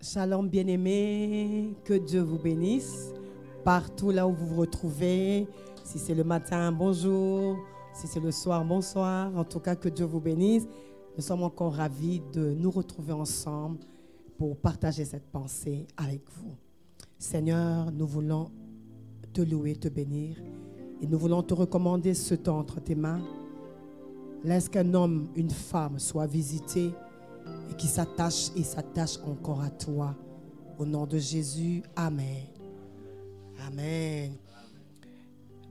Shalom bien-aimés, que Dieu vous bénisse partout là où vous vous retrouvez. Si c'est le matin, bonjour. Si c'est le soir, bonsoir. En tout cas, que Dieu vous bénisse. Nous sommes encore ravis de nous retrouver ensemble pour partager cette pensée avec vous. Seigneur, nous voulons te louer, te bénir et nous voulons te recommander ce temps entre tes mains. Laisse qu'un homme, une femme soit visité et qui s'attache et s'attache encore à toi. Au nom de Jésus, Amen. Amen.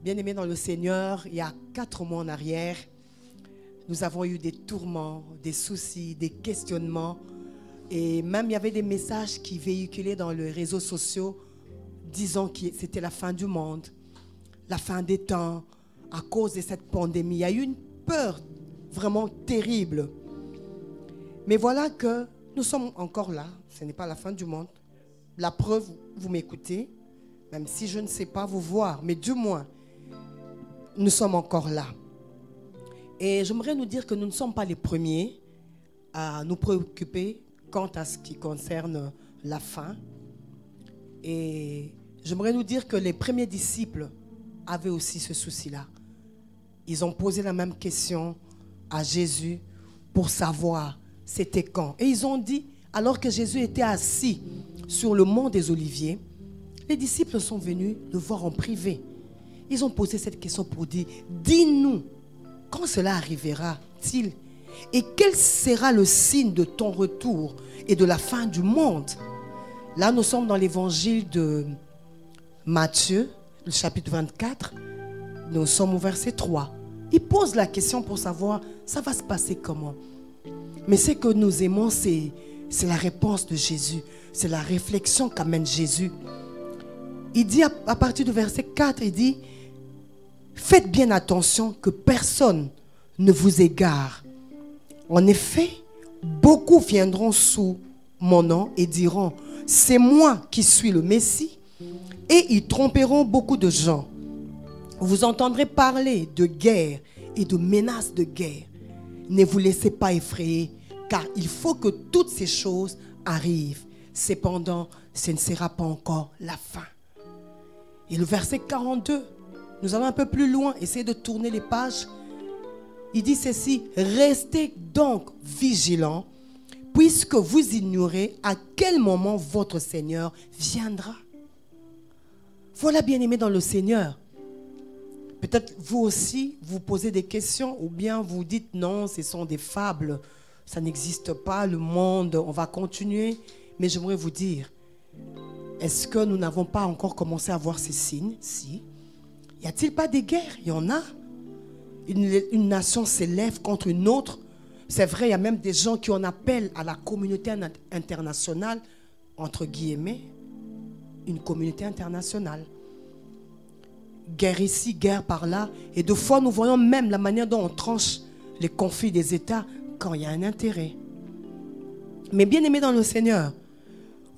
Bien-aimés dans le Seigneur, il y a 4 mois en arrière, nous avons eu des tourments, des soucis, des questionnements. Et même il y avait des messages qui véhiculaient dans les réseaux sociaux disant que c'était la fin du monde, la fin des temps à cause de cette pandémie. Il y a eu une peur vraiment terrible. Mais voilà que nous sommes encore là. Ce n'est pas la fin du monde. La preuve, vous m'écoutez, même si je ne sais pas vous voir, mais du moins, nous sommes encore là. Et j'aimerais nous dire que nous ne sommes pas les premiers à nous préoccuper quant à ce qui concerne la fin. Et j'aimerais nous dire que les premiers disciples avaient aussi ce souci-là. Ils ont posé la même question à Jésus pour savoir c'était quand. Et ils ont dit, alors que Jésus était assis sur le mont des Oliviers, les disciples sont venus le voir en privé. Ils ont posé cette question pour dire, dis-nous, quand cela arrivera-t-il? Et quel sera le signe de ton retour et de la fin du monde? Là, nous sommes dans l'évangile de Matthieu, le chapitre 24. Nous sommes au verset 3. Il pose la question pour savoir, ça va se passer comment? Mais ce que nous aimons, c'est la réponse de Jésus. C'est la réflexion qu'amène Jésus. Il dit à partir du verset 4, il dit, faites bien attention que personne ne vous égare. En effet, beaucoup viendront sous mon nom et diront, c'est moi qui suis le Messie. Et ils tromperont beaucoup de gens. Vous entendrez parler de guerre et de menaces de guerre. Ne vous laissez pas effrayer, car il faut que toutes ces choses arrivent. Cependant, ce ne sera pas encore la fin. Et le verset 42, nous allons un peu plus loin, essayez de tourner les pages. Il dit ceci, restez donc vigilants, puisque vous ignorez à quel moment votre Seigneur viendra. Voilà, bien-aimés dans le Seigneur. Peut-être vous aussi, vous posez des questions ou bien vous dites non, ce sont des fables, ça n'existe pas, le monde, on va continuer. Mais j'aimerais vous dire, est-ce que nous n'avons pas encore commencé à voir ces signes? Si. Y a-t-il pas des guerres? Il y en a. Une nation s'élève contre une autre. C'est vrai, il y a même des gens qui en appellent à la communauté internationale, entre guillemets, une communauté internationale. Guerre ici, guerre par là. Et de fois, nous voyons même la manière dont on tranche les conflits des États quand il y a un intérêt. Mais bien aimé dans le Seigneur,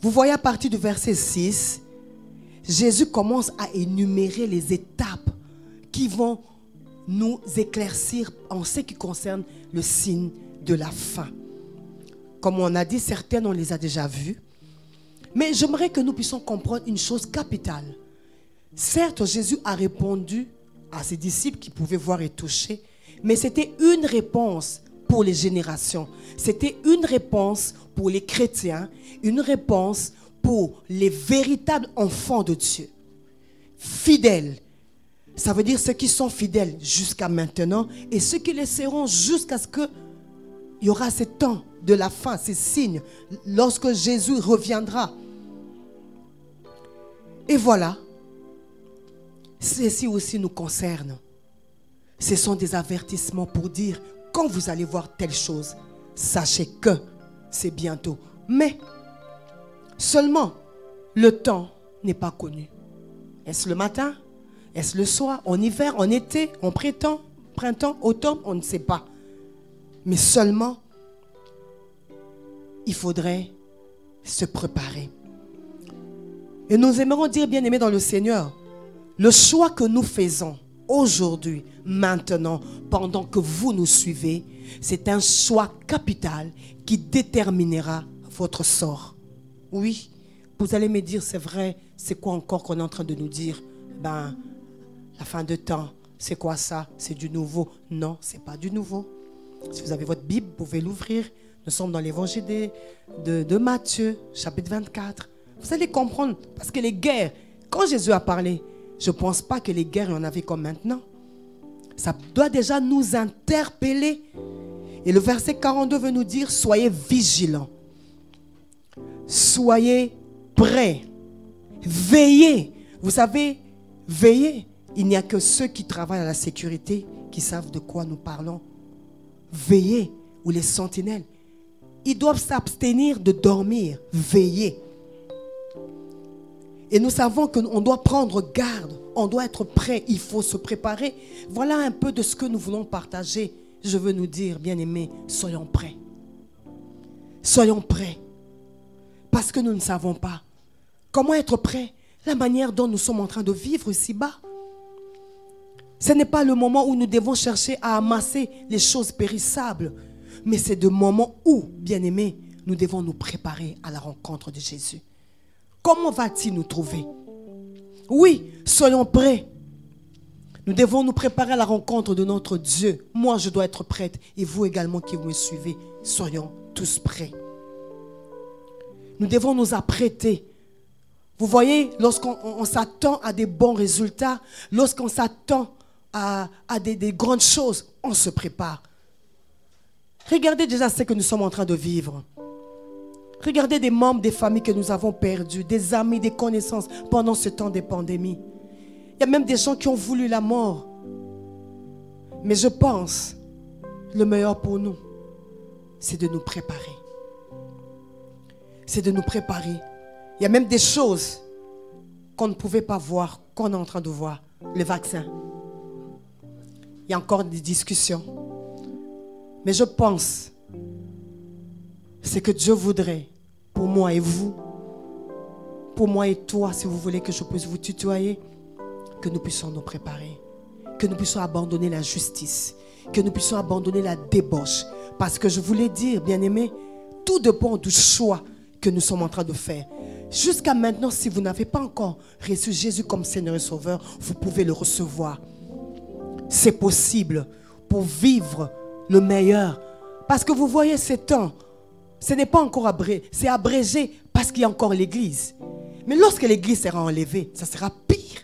vous voyez à partir du verset 6, Jésus commence à énumérer les étapes qui vont nous éclaircir en ce qui concerne le signe de la fin. Comme on a dit, certaines, on les a déjà vues. Mais j'aimerais que nous puissions comprendre une chose capitale. Certes, Jésus a répondu à ses disciples qui pouvaient voir et toucher, mais c'était une réponse pour les générations. C'était une réponse pour les chrétiens, une réponse pour les véritables enfants de Dieu. Fidèles. Ça veut dire ceux qui sont fidèles jusqu'à maintenant et ceux qui le seront jusqu'à ce qu'il y aura ce temps de la fin, ces signes, lorsque Jésus reviendra. Et voilà. Ceci aussi nous concerne. Ce sont des avertissements pour dire, quand vous allez voir telle chose, sachez que c'est bientôt. Mais seulement, le temps n'est pas connu. Est-ce le matin? Est-ce le soir? En hiver? En été? En printemps? Automne? On ne sait pas. Mais seulement, il faudrait se préparer. Et nous aimerons dire, bien-aimés dans le Seigneur, le choix que nous faisons aujourd'hui, maintenant, pendant que vous nous suivez, c'est un choix capital qui déterminera votre sort Oui, vous allez me dire, c'est vrai, c'est quoi encore qu'on est en train de nous dire? Ben, la fin de temps, c'est quoi ça? C'est du nouveau? Non, c'est pas du nouveau. Si vous avez votre Bible, vous pouvez l'ouvrir. Nous sommes dans l'évangile de Matthieu, chapitre 24. Vous allez comprendre, parce que les guerres, quand Jésus a parlé, je ne pense pas que les guerres, il y en avait comme maintenant. Ça doit déjà nous interpeller. Et le verset 42 veut nous dire, soyez vigilants. Soyez prêts. Veillez. Vous savez, veillez. Il n'y a que ceux qui travaillent à la sécurité qui savent de quoi nous parlons. Veillez. Ou les sentinelles. Ils doivent s'abstenir de dormir. Veillez. Et nous savons qu'on doit prendre garde. On doit être prêt. Il faut se préparer. Voilà un peu de ce que nous voulons partager. Je veux nous dire, bien-aimés, soyons prêts. Soyons prêts. Parce que nous ne savons pas. Comment être prêts? La manière dont nous sommes en train de vivre ici-bas. Ce n'est pas le moment où nous devons chercher à amasser les choses périssables. Mais c'est le moment où, bien-aimés, nous devons nous préparer à la rencontre de Jésus. Comment va-t-il nous trouver? Oui, soyons prêts. Nous devons nous préparer à la rencontre de notre Dieu. Moi, je dois être prête. Et vous également qui me suivez, soyons tous prêts. Nous devons nous apprêter. Vous voyez, lorsqu'on s'attend à des bons résultats, lorsqu'on s'attend à des grandes choses, on se prépare. Regardez déjà ce que nous sommes en train de vivre. Regardez des membres des familles que nous avons perdus, des amis, des connaissances pendant ce temps de pandémie. Il y a même des gens qui ont voulu la mort. Mais je pense, le meilleur pour nous, c'est de nous préparer. C'est de nous préparer. Il y a même des choses qu'on ne pouvait pas voir, qu'on est en train de voir. Le vaccin. Il y a encore des discussions. Mais je pense, c'est que Dieu voudrait, pour moi et vous, pour moi et toi, si vous voulez que je puisse vous tutoyer, que nous puissions nous préparer, que nous puissions abandonner la justice, que nous puissions abandonner la débauche. Parce que je voulais dire, bien-aimés, tout dépend du choix que nous sommes en train de faire. Jusqu'à maintenant, si vous n'avez pas encore reçu Jésus comme Seigneur et Sauveur, vous pouvez le recevoir. C'est possible pour vivre le meilleur. Parce que vous voyez ces temps, ce n'est pas encore abrégé, c'est abrégé parce qu'il y a encore l'église. Mais lorsque l'église sera enlevée, ça sera pire.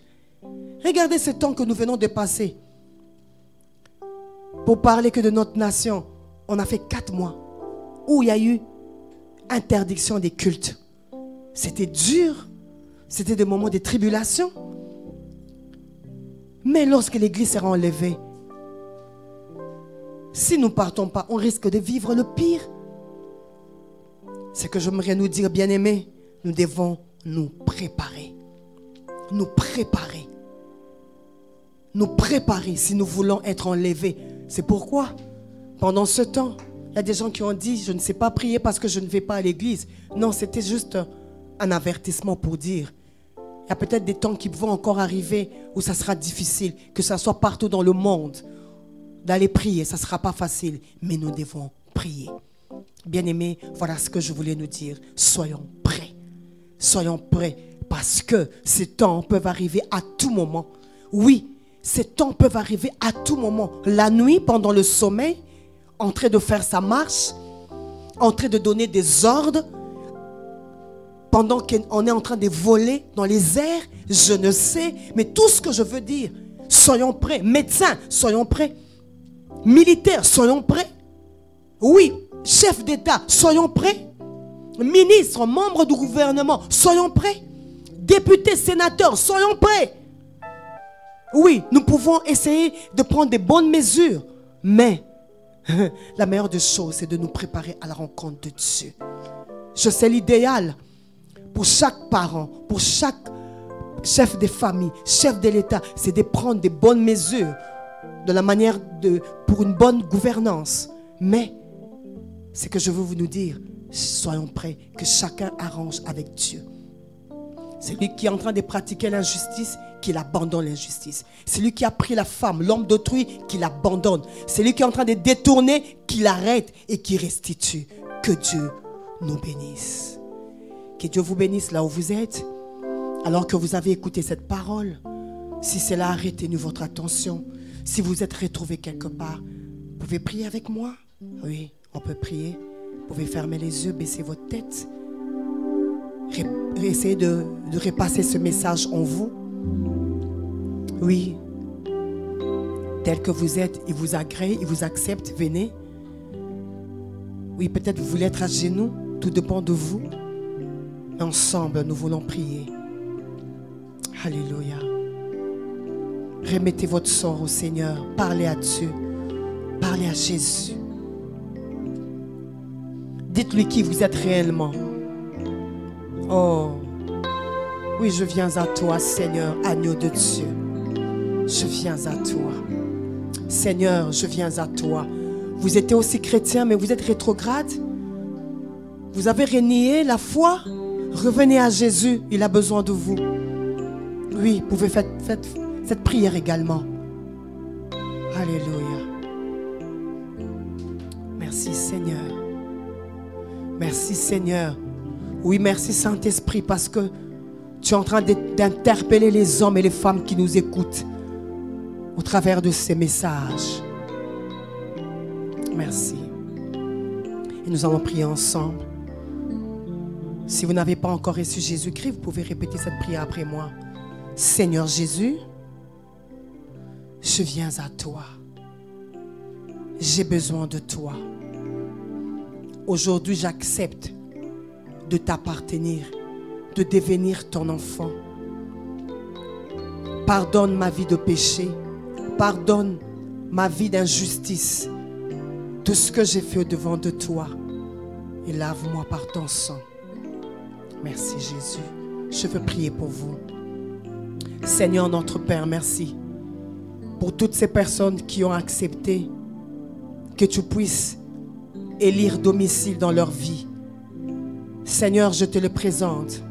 Regardez ce temps que nous venons de passer. Pour parler que de notre nation, on a fait 4 mois où il y a eu interdiction des cultes. C'était dur. C'était des moments de tribulation. Mais lorsque l'église sera enlevée, si nous ne partons pas, on risque de vivre le pire. C'est que j'aimerais nous dire, bien-aimés, nous devons nous préparer. Nous préparer. Nous préparer si nous voulons être enlevés. C'est pourquoi, pendant ce temps, il y a des gens qui ont dit, je ne sais pas prier parce que je ne vais pas à l'église. Non, c'était juste un avertissement pour dire, il y a peut-être des temps qui vont encore arriver où ça sera difficile, que ça soit partout dans le monde. D'aller prier, ça ne sera pas facile, mais nous devons prier. Bien-aimés, voilà ce que je voulais nous dire. Soyons prêts. Soyons prêts parce que ces temps peuvent arriver à tout moment. Oui, ces temps peuvent arriver à tout moment. La nuit, pendant le sommeil, en train de faire sa marche, en train de donner des ordres, pendant qu'on est en train de voler dans les airs, je ne sais, mais tout ce que je veux dire, soyons prêts. Médecins, soyons prêts. Militaires, soyons prêts. Oui, chefs d'État, soyons prêts. Ministres, membres du gouvernement, soyons prêts. Députés, sénateurs, soyons prêts. Oui, nous pouvons essayer de prendre des bonnes mesures, mais la meilleure des choses, c'est de nous préparer à la rencontre de Dieu. Je sais l'idéal pour chaque parent, pour chaque chef de famille, chef de l'État, c'est de prendre des bonnes mesures de la manière pour une bonne gouvernance. Mais c'est que je veux vous nous dire, soyons prêts, que chacun arrange avec Dieu. C'est lui qui est en train de pratiquer l'injustice, qu'il abandonne l'injustice. C'est lui qui a pris la femme, l'homme d'autrui, qu'il abandonne. C'est lui qui est en train de détourner, qu'il arrête et qui restitue. Que Dieu nous bénisse. Que Dieu vous bénisse là où vous êtes. Alors que vous avez écouté cette parole, si cela a retenu votre attention, si vous êtes retrouvé quelque part, vous pouvez prier avec moi? Oui, on peut prier. Vous pouvez fermer les yeux, baisser votre tête. Essayez de repasser ce message en vous. Oui. Tel que vous êtes, il vous agrée, il vous accepte, venez. Oui, peut-être vous voulez être à genoux, tout dépend de vous. Mais ensemble, nous voulons prier. Alléluia. Remettez votre sort au Seigneur. Parlez à Dieu. Parlez à Jésus. Dites-lui qui vous êtes réellement. Oh, oui, je viens à toi, Seigneur, agneau de Dieu. Je viens à toi. Seigneur, je viens à toi. Vous étiez aussi chrétien, mais vous êtes rétrograde. Vous avez renié la foi. Revenez à Jésus, il a besoin de vous. Oui, vous pouvez faire cette prière également. Alléluia. Merci Seigneur. Merci Seigneur. Oui, merci Saint-Esprit parce que tu es en train d'interpeller les hommes et les femmes qui nous écoutent au travers de ces messages. Merci. Et nous allons prier ensemble. Si vous n'avez pas encore reçu Jésus-Christ, vous pouvez répéter cette prière après moi. Seigneur Jésus, je viens à toi. J'ai besoin de toi. Aujourd'hui, j'accepte de t'appartenir, de devenir ton enfant. Pardonne ma vie de péché. Pardonne ma vie d'injustice. Tout ce que j'ai fait au-devant de toi. Et lave-moi par ton sang. Merci Jésus. Je veux prier pour vous. Seigneur notre Père, merci pour toutes ces personnes qui ont accepté que tu puisses élire domicile dans leur vie. Seigneur, je te le présente.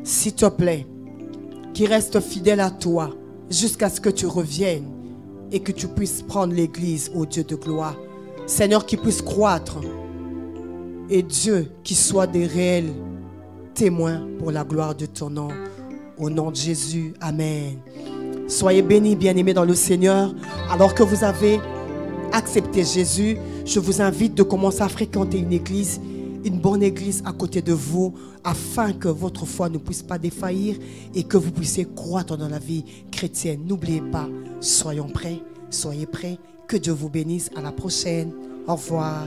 S'il te plaît, qu'ils restent fidèles à toi jusqu'à ce que tu reviennes et que tu puisses prendre l'Église, ô Dieu de gloire. Seigneur, qu'ils puissent croître et Dieu, qui soit des réels témoins pour la gloire de ton nom. Au nom de Jésus, Amen. Soyez bénis, bien-aimés dans le Seigneur. Alors que vous avez accepté Jésus, je vous invite de commencer à fréquenter une église, une bonne église à côté de vous, afin que votre foi ne puisse pas défaillir et que vous puissiez croître dans la vie chrétienne. N'oubliez pas, soyons prêts, soyez prêts. Que Dieu vous bénisse. À la prochaine. Au revoir.